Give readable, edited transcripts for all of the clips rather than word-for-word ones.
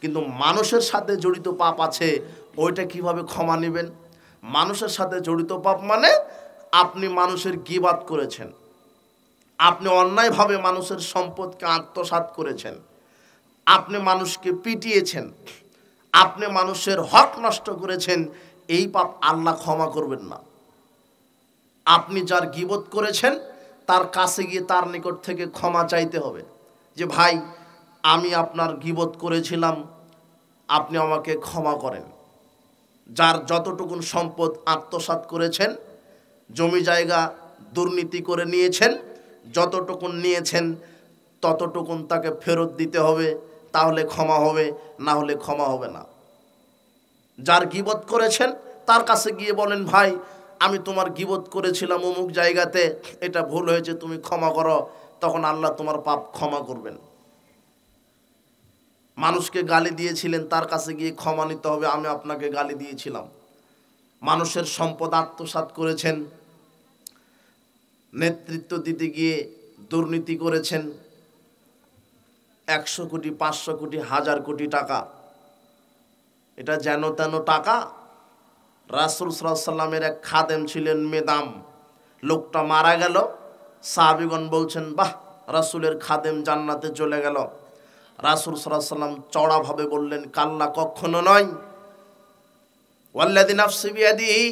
কিন্তু মানুষের সাথে জড়িত পাপ আছে, ওইটা কিভাবে ক্ষমা নেবেন? মানুষের সাথে জড়িত পাপ মানে আপনি মানুষের গীবাত করেছেন, আপনি অন্যায়ভাবে মানুষের সম্পদকে আত্মসাৎ করেছেন, আপনি মানুষকে পিটিয়েছেন, আপনি মানুষের হক নষ্ট করেছেন, এই পাপ আল্লাহ ক্ষমা করবেন না। আপনি যার গীবত করেছেন তার কাছে গিয়ে তার নিকট থেকে ক্ষমা চাইতে হবে যে ভাই আমি আপনার গীবত করেছিলাম, আপনি আমাকে ক্ষমা করেন। যার যতটুকুন সম্পদ আত্মসাৎ করেছেন, জমি জায়গা দুর্নীতি করে নিয়েছেন, যতটুকুন নিয়েছেন ততটুকুন তাকে ফেরত দিতে হবে, তাহলে ক্ষমা হবে, না হলে ক্ষমা হবে না। যার গীবত করেছেন তার কাছে গিয়ে বলেন ভাই আমি তোমার গীবত করেছিলাম অমুক জায়গাতে, এটা ভুল হয়েছে, তুমি ক্ষমা করো, তখন আল্লাহ তোমার পাপ ক্ষমা করবেন। মানুষকে গালি দিয়েছিলেন, তার কাছে গিয়ে ক্ষমা নিতে হবে, আমি আপনাকে গালি দিয়েছিলাম। মানুষের সম্পদ আত্মসাৎ করেছেন, নেতৃত্ব দিতে গিয়ে দুর্নীতি করেছেন, 100 কোটি 500 কোটি 1000 কোটি টাকা, এটা যেন তেন টাকা। রাসূল সাল্লাল্লাহু আলাইহি সাল্লামের এক খাদেম ছিলেন মেদাম, লোকটা মারা গেল, সাহাবীগণ বলছেন বাহ রাসূলের খাদেম জান্নাতে চলে গেল। রাসূল সাল্লাল্লাহু আলাইহি সাল্লাম চড়াভাবে বললেন কাল্লা, কখনো নয়, ওয়াল্লাযী নাফসি বিয়াদিহি,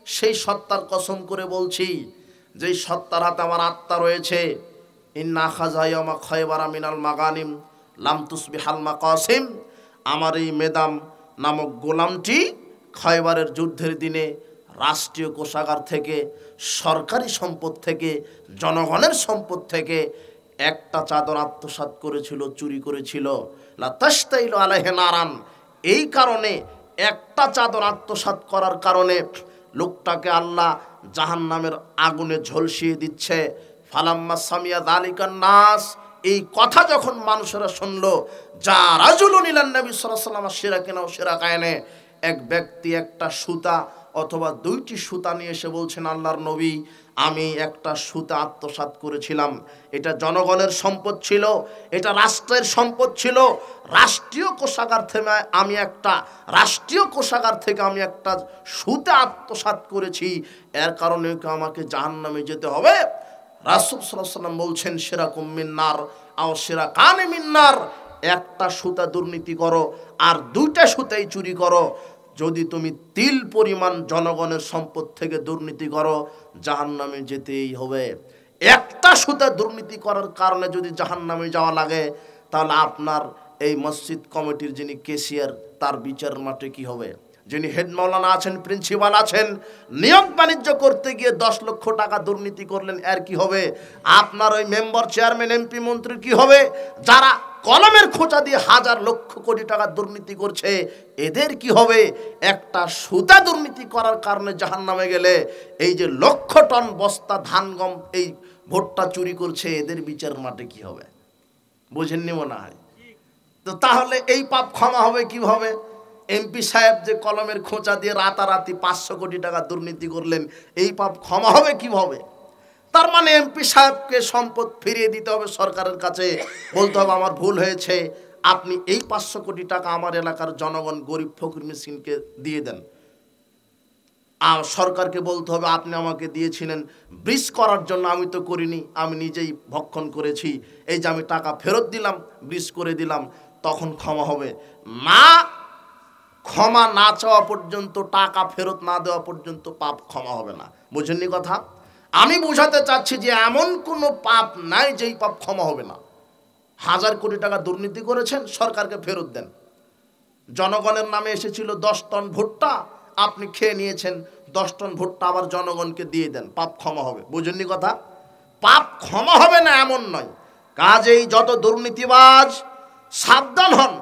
সেই সত্তার কসম করে বলছি যেই সত্তার হাতে আমার আত্মা রয়েছে, ইন্না খাযা ইয়ামা খায়বারা মিনাল মাগানিম লাম তুসবিহাল মাকাসিম, আমার এই মেদাম নামক গোলামটি খয়বারের যুদ্ধের দিনে রাষ্ট্রীয় কোষাগার থেকে, সরকারি সম্পদ থেকে, জনগণের সম্পদ থেকে একটা চাদর আত্মসাৎ করেছিল, চুরি করেছিল। লা তাশতাইলু আলাইহি নারান, এই কারণে একটা চাদর আত্মসাৎ করার কারণে লোকটাকে আল্লাহ জাহান্নামের আগুনে ঝলসিয়ে দিচ্ছে। ফালাম্মা সামিয়া যালিকান নাস, এই কথা যখন মানুষেরা শুনলো, যা রাজুলুন ইলান নবী সাল্লাল্লাহু আলাইহি ওয়াসাল্লাম শিরাকানা ও শিরাকায়নে, এক ব্যক্তি একটা সুতা অথবা 2টি সুতা নিয়ে এসে বলছেন আল্লাহর নবী আমি একটা সুতা আত্মসাৎ করেছিলাম, এটা জনগণের সম্পদ ছিল, এটা রাষ্ট্রের সম্পদ ছিল, রাষ্ট্রীয় কোষাগার থেকে আমি একটা সুতা আত্মসাৎ করেছি, এর কারণে আমাকে জাহান্নামে যেতে হবে। রাসূল সাল্লাল্লাহু আলাইহি ওয়াসাল্লাম বলছেন শিরাকুম মিন্নার আও শিরাকান মিন্নার, একটা সুতা দুর্নীতি করো আর 2টা সুতাই চুরি করো, যদি তুমি তিল পরিমাণ জনগণের সম্পদ থেকে দুর্নীতি করো জাহান্নামে যেতেই হবে। একটা সুতা দুর্নীতি করার কারণে যদি জাহান্নামে যাওয়া লাগে, তাহলে আপনার এই মসজিদ কমিটির যিনি কেশিয়ার তার বিচার মাঠে কি হবে? যিনি হেড মাওলানা আছেন, প্রিন্সিপাল আছেন, নিয়োগ বাণিজ্য করতে গিয়ে 10 লক্ষ টাকা দুর্নীতি করলেন, এর কি হবে? আপনার ওই মেম্বার, চেয়ারম্যান, এমপি, মন্ত্রীর কি হবে? যারা কলমের খোঁচা দিয়ে 1000 লক্ষ কোটি টাকা দুর্নীতি করছে, এদের কি হবে? একটা সুতা দুর্নীতি করার কারণে জাহান্নামে গেলে এই যে লক্ষ টন বস্তা ধান, গম, এই ভুট্টা চুরি করছে, এদের বিচার মাঠে কি হবে? বুঝেননি মনে হয়? তো তাহলে এই পাপ ক্ষমা হবে কিভাবে? এমপি সাহেব যে কলমের খোঁচা দিয়ে রাতারাতি 500 কোটি টাকা দুর্নীতি করলেন, এই পাপ ক্ষমা হবে কিভাবে? তার মানে এমপি সাহেবকে সম্পদ ফিরিয়ে দিতে হবে সরকারের কাছে, বলতে হবে আমার ভুল হয়েছে, আপনি এই 500 কোটি টাকা আমার এলাকার জনগণ, গরিব ফকির মিসকিনকে দিয়ে দেন। আর সরকারকে বলতে হবে আপনি আমাকে দিয়েছিলেন ব্রিজ করার জন্য, আমি তো করিনি, আমি নিজেই ভক্ষণ করেছি, এই যে আমি টাকা ফেরত দিলাম, ব্রিজ করে দিলাম, তখন ক্ষমা হবে না। ক্ষমা না চাওয়া পর্যন্ত, টাকা ফেরত না দেওয়া পর্যন্ত পাপ ক্ষমা হবে না। বুঝেননি কথা? আমি বোঝাতে চাচ্ছি যে এমন কোনো পাপ নাই যেই পাপ ক্ষমা হবে না। 1000 কোটি টাকা দুর্নীতি করেছেন, সরকারকে ফেরত দেন। জনগণের নামে এসেছিল 10 টন ভুট্টা, আপনি খেয়ে নিয়েছেন, 10 টন ভুট্টা আবার জনগণকে দিয়ে দেন, পাপ ক্ষমা হবে। বুঝেননি কথা? পাপ ক্ষমা হবে না এমন নয়। কাজেই যত দুর্নীতিবাজ সাবধান হন,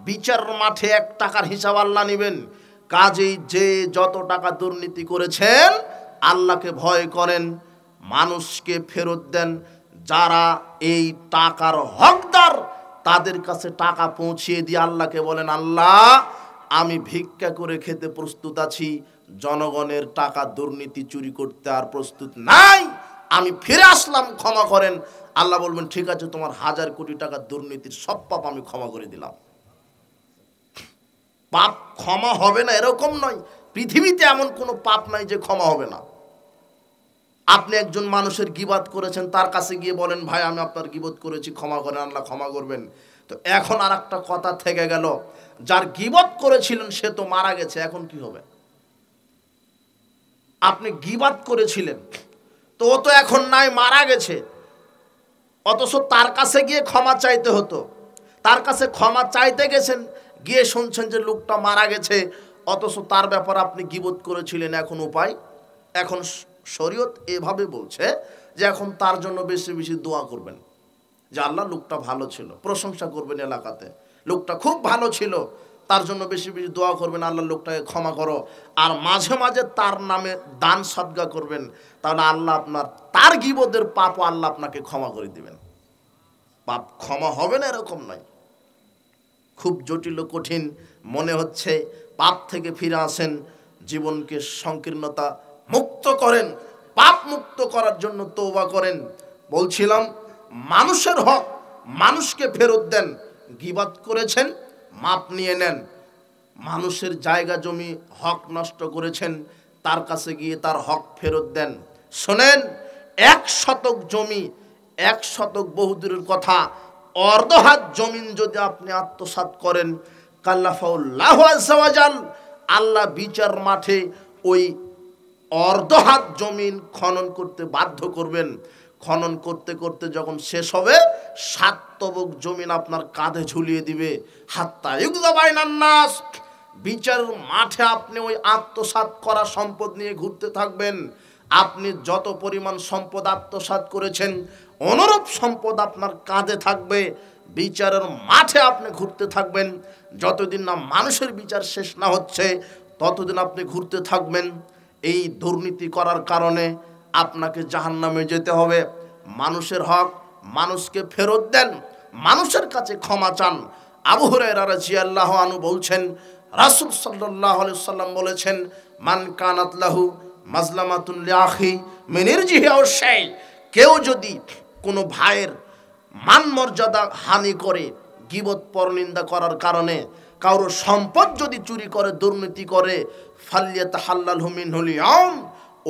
বিচার মাঠে 1 টাকার হিসাব আল্লাহ নেবেন। কাজেই যে যত টাকা দুর্নীতি করেছেন আল্লাহকে ভয় করেন, মানুষকে ফেরত দেন। যারা এই টাকার হকদার তাদের কাছে টাকা পৌঁছিয়ে দিয়ে আল্লাহকে বলেন আল্লাহ আমি ভিক্ষা করে খেতে প্রস্তুত আছি, জনগণের টাকা দুর্নীতি চুরি করতে আর প্রস্তুত নাই, আমি ফিরে আসলাম, ক্ষমা করেন। আল্লাহ বলবেন ঠিক আছে, তোমার 1000 কোটি টাকা দুর্নীতির সব পাপ আমি ক্ষমা করে দিলাম। পাপ ক্ষমা হবে না এরকম নয়, পৃথিবীতে এমন কোনো পাপ নাই যে ক্ষমা হবে না। আপনি একজন মানুষের গীবত করেছেন, তার কাছে গিয়ে বলেন ভাই আমি আপনার গীবত করেছি, ক্ষমা করেন, আল্লাহ ক্ষমা করবেন। তো এখন আর একটা কথা থেকে গেল, যার গীবত করেছিলেন সে তো মারা গেছে, এখন কি হবে? আপনি গীবত করেছিলেন তো ও তো এখন নাই, মারা গেছে, অথচ তার কাছে গিয়ে ক্ষমা চাইতে হতো। তার কাছে ক্ষমা চাইতে গেছেন, গিয়ে শুনছেন যে লোকটা মারা গেছে, অথচ তার ব্যাপারে আপনি গীবত করেছিলেন। এখন উপায়, এখন শরীয়ত এভাবে বলছে যে এখন তার জন্য বেশি বেশি দোয়া করবেন, যে আল্লাহ লোকটা ভালো ছিল, প্রশংসা করবেন এলাকাতে, লোকটা খুব ভালো ছিল, তার জন্য বেশি বেশি দোয়া করবেন, আল্লাহ লোকটাকে ক্ষমা করো। আর মাঝে মাঝে তার নামে দান সদকা করবেন, তাহলে আল্লাহ আপনার তার গীবতের পাপও আল্লাহ আপনাকে ক্ষমা করে দিবেন। পাপ ক্ষমা হবে না এরকম নয়। খুব জটিল কঠিন মনে হচ্ছে, পাপ থেকে ফিরে আসেন, জীবনকে সংকীর্ণতা মুক্ত করেন, পাপ মুক্ত করার জন্য তওবা করেন। বলছিলাম মানুষের হক মানুষকে ফেরত দেন, গীবত করেছেন মাপ নিয়ে নেন। মানুষের জায়গা জমি হক নষ্ট করেছেন, তার কাছে গিয়ে তার হক ফেরত দেন। শোনেন, 1 শতক জমি, 1 শতক বহুদূরের কথা, অর্ধ হাত জমিন যদি আপনি আত্মসাৎ করেন, কাল্লাফাউল্লাহু আযজা ওয়া জাল, আল্লাহ বিচার মাঠে ওই অর্ধ হাত জমিন খনন করতে বাধ্য করবেন। খনন করতে করতে যখন শেষ হবে, 7 তবক জমিন আপনার কাঁধে ঝুলিয়ে দিবে। হাত্তা ইউকযা বাইনান নাস, বিচার মাঠে আপনি ওই আত্মসাৎ করা সম্পদ নিয়ে ঘুরতে থাকবেন। আপনি যত পরিমাণ সম্পদ আত্মসাৎ করেছেন, অনুরূপ সম্পদ আপনার কাঁধে থাকবে। বিচারের মাঠে আপনি ঘুরতে থাকবেন, যতদিন না মানুষের বিচার শেষ না হচ্ছে ততদিন আপনি ঘুরতে থাকবেন। এই দুর্নীতি করার কারণে আপনাকে জাহান্নামে যেতে হবে। মানুষের হক মানুষকে ফেরত দেন, মানুষের কাছে ক্ষমা চান। আবু হুরায়রা রাদিয়াল্লাহু আনহু বলছেন, রাসূল সাল্লাল্লাহু আলাইহি ওয়াসাল্লাম বলেছেন, মান কানাত লাহু মাজলামাতুন লিআখি মিন ইরজিহি আও শাই, কেউ যদি কোনো ভাইয়ের মান মর্যাদা হানি করে, গীবত পরনিন্দা করার কারণে কারো সম্পদ যদি চুরি করে, দুর্নীতি করে, ফালিয়াতাহাল্লালহু মিনহুল ইয়াউম,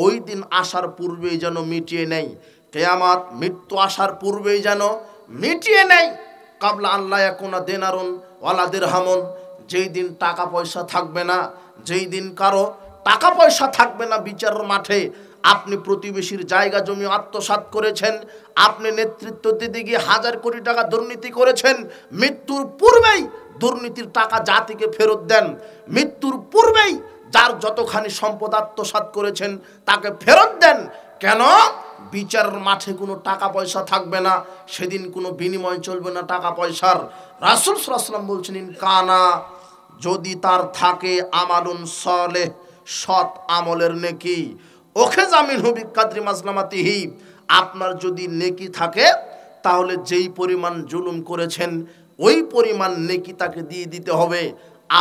ওই দিন আসার পূর্বেই যেন মিটিয়ে নেয়। কিয়ামত, মৃত্যু আসার পূর্বেই যেন মিটিয়ে নেয়। কাবলা আল্লাহ ইয়াকুনা দিনারুন ওয়ালা দিরহামুন, যেই দিন টাকা পয়সা থাকবে না, যেই দিন কারো টাকা পয়সা থাকবে না বিচারের মাঠে। আপনি প্রতিবেশীর জায়গা জমি আত্মসাৎ করেছেন, আপনি নেতৃত্ব দিতে গিয়ে 1000 কোটি টাকা দুর্নীতি করেছেন, মৃত্যুর পূর্বেই দুর্নীতির টাকা জাতিকে ফেরত দেন। মৃত্যুর পূর্বেই যার যতখানি সম্পদ আত্মসাৎ করেছেন তাকে ফেরত দেন। কেন? বিচারের মাঠে কোনো টাকা পয়সা থাকবে না, সেদিন কোনো বিনিময় চলবে না টাকা পয়সার। রাসূল সাল্লাল্লাহু আলাইহি ওয়াসাল্লাম বলছেন, ইন কানা, যদি তার থাকে, আমালুন সালেহ, সৎ আমলের নেকি, ওখে জামিন হবি কাদরি মাজলামাতিহি, আপনার যদি নেকি থাকে তাহলে যেই পরিমাণ জুলুম করেছেন ওই পরিমাণ নেকি তাকে দিয়ে দিতে হবে।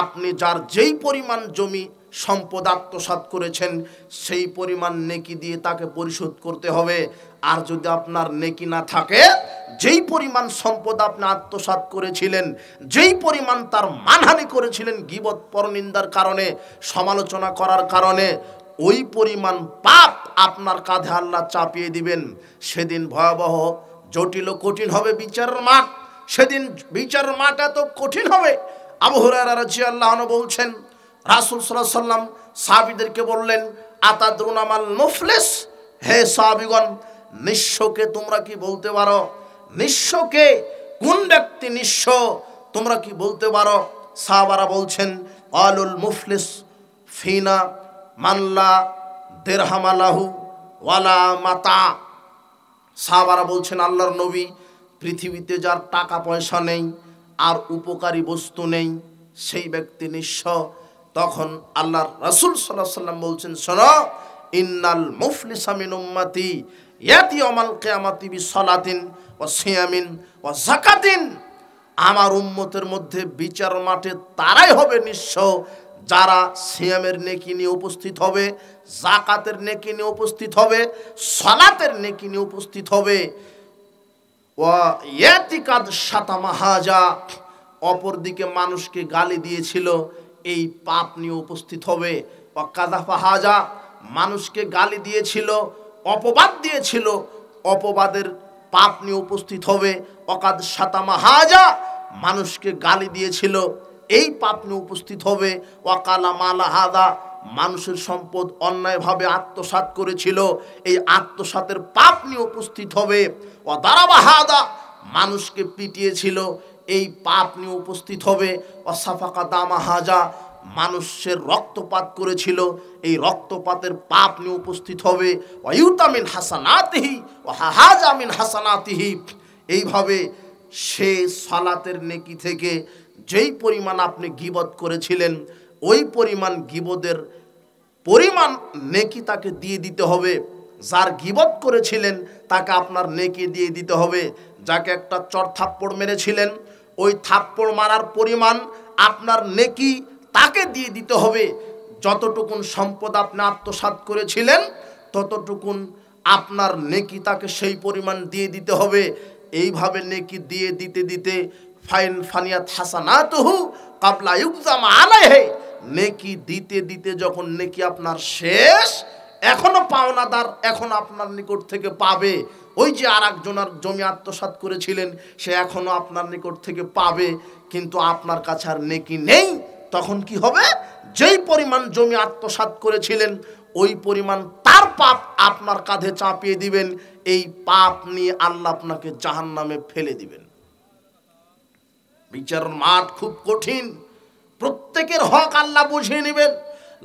আপনি যার যেই পরিমাণ জমি সম্পদ আত্মসাৎ করেছেন সেই পরিমাণ নেকি দিয়ে তাকে পরিশোধ করতে হবে। আর যদি আপনার নেকি না থাকে, যেই পরিমাণ সম্পদ আপনি আত্মসাৎ করেছিলেন, যেই পরিমাণ তার মানহানি করেছিলেন গীবত পরনিন্দার কারণে, সমালোচনা করার কারণে, ওই পরিমাণ পাপ আপনার কাঁধে আল্লাহ চাপিয়ে দিবেন। সেদিন ভয়াবহ জটিল কঠিন হবে বিচারের মাঠ, সেদিন বিচারের মাঠ এত কঠিন হবে। আবু হুরায়রা রাদিয়াল্লাহু আনহু বলছেন, রাসূল সাল্লাল্লাহু আলাইহি ওয়াসাল্লাম সাহাবীদেরকে বললেন, আতাদরুনা মাল মুফলিস, হে সাহাবীগণ, নিঃস্বকে তোমরা কি বলতে পারো? নিঃস্বকে, কোন ব্যক্তি নিঃস্ব তোমরা কি বলতে পারো? সাহাবারা বলছেন, আলুল মুফলিস ফিনা মাল্লা দিরহামালাহু ওয়ালা মাতা। সাহাবারা বলছেন, আল্লাহর নবী, পৃথিবীতে যার টাকা পয়সা নেই আর উপকারী বস্তু নেই সেই ব্যক্তি নিঃস্ব। তখন আল্লাহর রাসূল সাল্লাল্লাহু আলাইহি ওয়াসাল্লাম বলছেন, শোনো, ইন্নাল মুফলিসা মিন উম্মতি ইয়াতি ইয়াউমাল কিয়ামাতি বিসসালাতিন ওয়া সিয়ামিন ওয়া যাকাতিন, আমার উম্মতের মধ্যে বিচার মাঠে তারাই হবে নিঃস্ব যারা সিয়ামের নেকি নিয়ে উপস্থিত হবে, যাকাতের নেকি নিয়ে উপস্থিত হবে, সালাতের নেকি নিয়ে উপস্থিত হবে। ওয়া ইয়াতিকাদ শাতামাহাজা, অপরদিকে মানুষকে গালি দিয়েছিল, এই পাপ নিয়ে উপস্থিত হবে। ওয়াকাযাফা হাজা, মানুষকে গালি দিয়েছিল, অপবাদ দিয়েছিল, অপবাদের পাপ নিয়ে উপস্থিত হবে। ওয়াকাদ শাতামা হাজা, মানুষকে গালি দিয়েছিল, এই পাপ নিয়ে উপস্থিত হবে। ওয়াকালা মালা হাদা, মানুষের সম্পদ অন্যায়ভাবে আত্মসাৎ করেছিল, এই আত্মসাতের পাপ নিয়ে উপস্থিত হবে। ওয়াদারাবা হাদা, মানুষকে পিটিয়েছিল, এই পাপ নিয়ে উপস্থিত হবে। ওয়াসাফাকা দামা হাজা, মানুষের রক্তপাত করেছিল, এই রক্তপাতের পাপ নিয়ে উপস্থিত হবে। ওয়ায়ুতা মিন হাসানাতিহি ওয়া হাজা মিন হাসানাতিহি, এইভাবে সে সালাতের নেকি থেকে যেই পরিমাণ আপনি গীবত করেছিলেন, ওই পরিমাণ গীবতের পরিমাণ নেকি তাকে দিয়ে দিতে হবে। যার গীবত করেছিলেন তাকে আপনার নেকি দিয়ে দিতে হবে। যাকে একটা চর থাপ্পড় মেরেছিলেন, ওই থাপ্পড় মারার পরিমাণ আপনার নেকি তাকে দিয়ে দিতে হবে। যতটুকুন সম্পদ আপনি আত্মসাৎ করেছিলেন, ততটুকুন আপনার নেকি তাকে সেই পরিমাণ দিয়ে দিতে হবে। এইভাবে নেকি দিয়ে দিতে দিতে ফাইন ফানিয়াত হাসানাতুহু কাবলা ইউকজামা আলাইহি, নেকি দিতে দিতে যখন নেকি আপনার শেষ, এখনো পাওনাদার এখন আপনার নিকট থেকে পাবে। ওই যে আর একজনের জমি আত্মসাৎ করেছিলেন, সে এখনো আপনার নিকট থেকে পাবে, কিন্তু আপনার কাছে আর নেকি নেই। তখন কি হবে? যেই পরিমাণ জমি আত্মসাৎ করেছিলেন, ওই পরিমাণ তার পাপ আপনার কাঁধে চাপিয়ে দিবেন। এই পাপ নিয়ে আল্লাহ আপনাকে জাহান্নামে ফেলে দিবেন। বিচারের মাঠ খুব কঠিন, প্রত্যেকের হক আল্লাহ বুঝিয়ে নেবেন।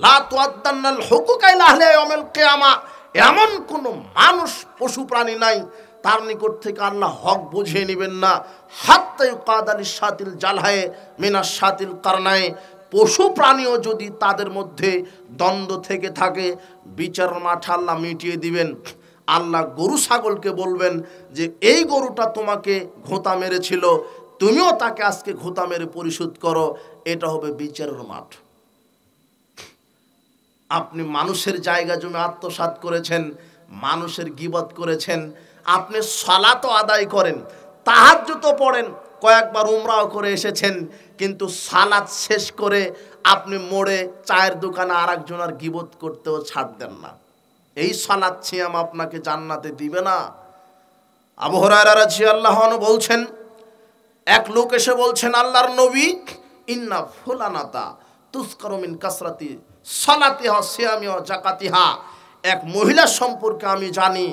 লা তুআদ্দান্নাল হুকুকা ইলা আহলি ইয়াউমিল কিয়ামা, এমন কোনো মানুষ পশু প্রাণী নাই তার নিকট থেকে আল্লাহ হক বুঝিয়ে নেবেন না। হাত্তা ইউকাদালিশ শাতিল জালহায়ে মিনাশ শাতিল কারনায়ে, পশু প্রাণীও যদি তাদের মধ্যে দ্বন্দ্ব থেকে থাকে, বিচার মাঠে আল্লাহ মিটিয়ে দিবেন। আল্লাহ গরু ছাগলকে বলবেন যে এই গরুটা তোমাকে ঘোঁতা মেরেছিল, তুমিও তাকে আজকে ঘোঁতা মেরে পরিশোধ করো। এটা হবে বিচারের মাঠ। আপনি মানুষের জায়গা জমি আত্মসাৎ করেছেন, মানুষের গীবত করেছেন, আপনি সালাতও আদায় করেন, তাহাজ্জুদও পড়েন, কয়েকবার উমরাও করে এসেছেন, কিন্তু সালাত শেষ করে আপনি মোড়ে চায়ের দোকানে আর একজনের গীবত করতেও ছাড় দেন না। এই সালাত ছিয়াম আপনাকে জান্নাতে দিবে না। আবু হুরায়রা রাদিয়াল্লাহু আনহু বলছেন, এক লোক এসে বলছেন, আল্লাহর নবী, ইন্না ফুলানাতা তুযকারু মিন কাসরাতি সালাতিহা সিয়ামিহা যাকাতিহা, এক মহিলা সম্পর্কে আমি জানি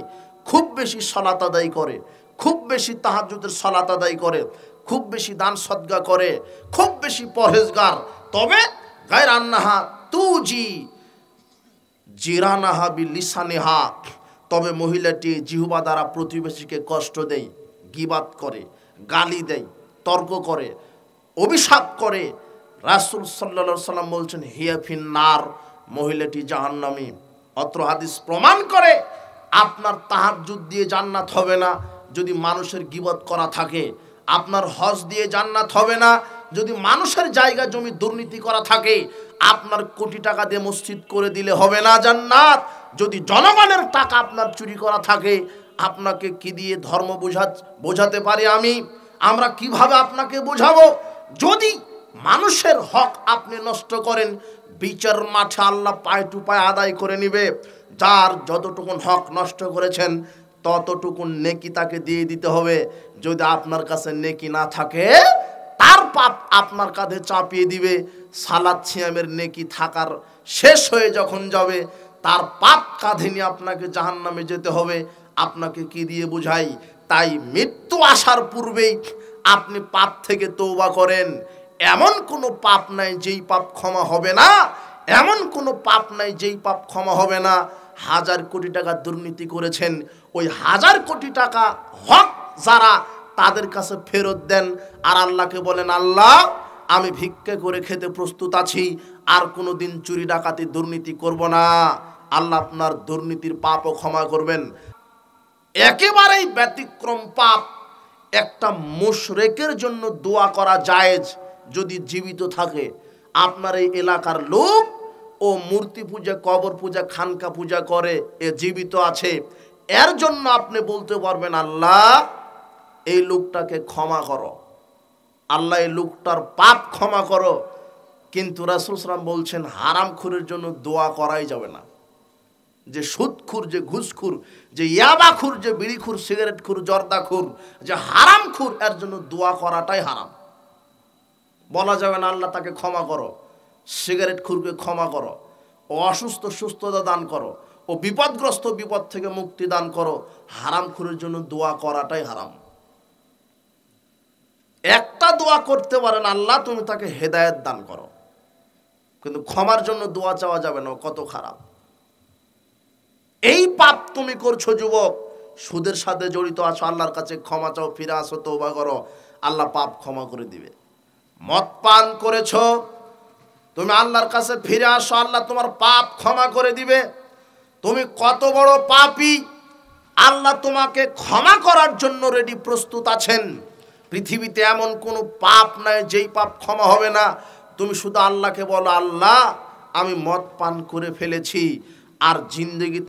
খুব বেশি সালাত আদায় করে, খুব বেশি তাহাজ্জুদের সালাত আদায় করে, খুব বেশি দান সদকা করে, খুব বেশি পরহেজগার, তবে গায়রা আন্নাহা তুজি জিরানাহা বিলিসানিহা, তবে মহিলাটি জিহ্বা দ্বারা প্রতিবেশীকে কষ্ট দেয়, গীবাত করে, গালি দেয়, তর্ক করে, অভিশাপ করে। রাসূল সাল্লাল্লাহু আলাইহি সাল্লাম বলছেন, হিয়া ফিন্নার, মহিলাটি জাহান্নামী। অত্র হাদিস প্রমাণ করে আপনার তাহাজ্জুদ দিয়ে জান্নাত হবে না যদি মানুষের গীবত করা থাকে, আপনার হজ দিয়ে জান্নাত হবে না যদি মানুষের জায়গা জমি দুর্নীতি করা থাকে, আপনার কোটি টাকা দিয়ে মসজিদ করে দিলে হবে না জান্নাত যদি জনগণের টাকা আপনার চুরি করা থাকে। আপনাকে কি দিয়ে ধর্ম বোঝাতে পারি আমরা কিভাবে আপনাকে বোঝাবো? যদি মানুষের হক আপনি নষ্ট করেন, বিচার মাঠে আল্লাহ পায় টু পায় আদায় করে নিবে। যার যতটুকুন হক নষ্ট করেছেন ততটুকুন নেকি তাকে দিয়ে দিতে হবে। যদি আপনার কাছে নেকি না থাকে, তার পাপ আপনার কাঁধে চাপিয়ে দিবে। সালাত সিয়ামের নেকি থাকার শেষ হয়ে যখন যাবে, তার পাপ কাঁধে নিয়ে আপনাকে জাহান্নামে যেতে হবে। আপনাকে কি দিয়ে বুঝাই? তাই মৃত্যু আসার পূর্বেই আপনি পাপ থেকে তওবা করেন। এমন কোনো পাপ নাই যেই পাপ ক্ষমা হবে না, এমন কোনো পাপ নাই যেই পাপ ক্ষমা হবে না। 1000 কোটি টাকা দুর্নীতি করেছেন, ওই 1000 কোটি টাকা হক যারা, তাদের কাছে ফেরত দেন। আর আল্লাহকে বলেন, আল্লাহ আমি ভিক্ষা করে খেতে প্রস্তুত আছি, আর কোনো দিন চুরি ডাকাতি দুর্নীতি করব না। আল্লাহ আপনার দুর্নীতির পাপও ক্ষমা করবেন। একেবারেই ব্যতিক্রম পাপ, একটা মুশরিকের জন্য দোয়া করা জায়েজ যদি জীবিত থাকে। আপনার এই এলাকার লোক ও মূর্তি পূজা, কবর পূজা, খানকা পূজা করে, এ জীবিত আছে, এর জন্য আপনি বলতে পারবেন, আল্লাহ এই লোকটাকে ক্ষমা করো, আল্লাহ এই লোকটার পাপ ক্ষমা করো। কিন্তু রাসূল সাল্লাল্লাহু বলছেন হারামখোরের জন্য দোয়া করাই যাবে না। যে সুদখোর, যে ঘুষখোর, যে ইয়াবাখোর, যে বিড়িখোর, সিগারেটখোর, জর্দাখোর, যে হারামখোর, এর জন্য দোয়া করাটাই হারাম। বলা যাবে না আল্লাহ তাকে ক্ষমা করো, সিগারেটখোরকে ক্ষমা করো, ও অসুস্থ সুস্থতা দান করো, ও বিপদগ্রস্ত বিপদ থেকে মুক্তি দান করো। হারামখোরের জন্য দোয়া করাটাই হারাম। একটা দোয়া করতে পারেন, আল্লাহ তুমি তাকে হেদায়েত দান করো, কিন্তু ক্ষমার জন্য দোয়া চাওয়া যাবে না, কত খারাপ। এই পাপ তুমি করছো যুবক, সুদের সাথে জড়িত আছো, আল্লাহর কাছে ক্ষমা চাও, ফিরে আসো, তওবা করো, আল্লাহ পাপ ক্ষমা করে দিবে। মদ পান করেছো, তুমি আল্লাহর কাছে ফিরে আসো, আল্লাহ তোমার পাপ ক্ষমা করে দিবে। তুমি কত বড় পাপী, আল্লাহ তোমাকে ক্ষমা করার জন্য রেডি, প্রস্তুত আছেন। পৃথিবীতে এমন কোনো পাপ নাই যেই পাপ ক্ষমা হবে না। তুমি শুধু আল্লাহকে বলো, আল্লাহ আমি মদ পান করে ফেলেছি, আর জিন্দেগি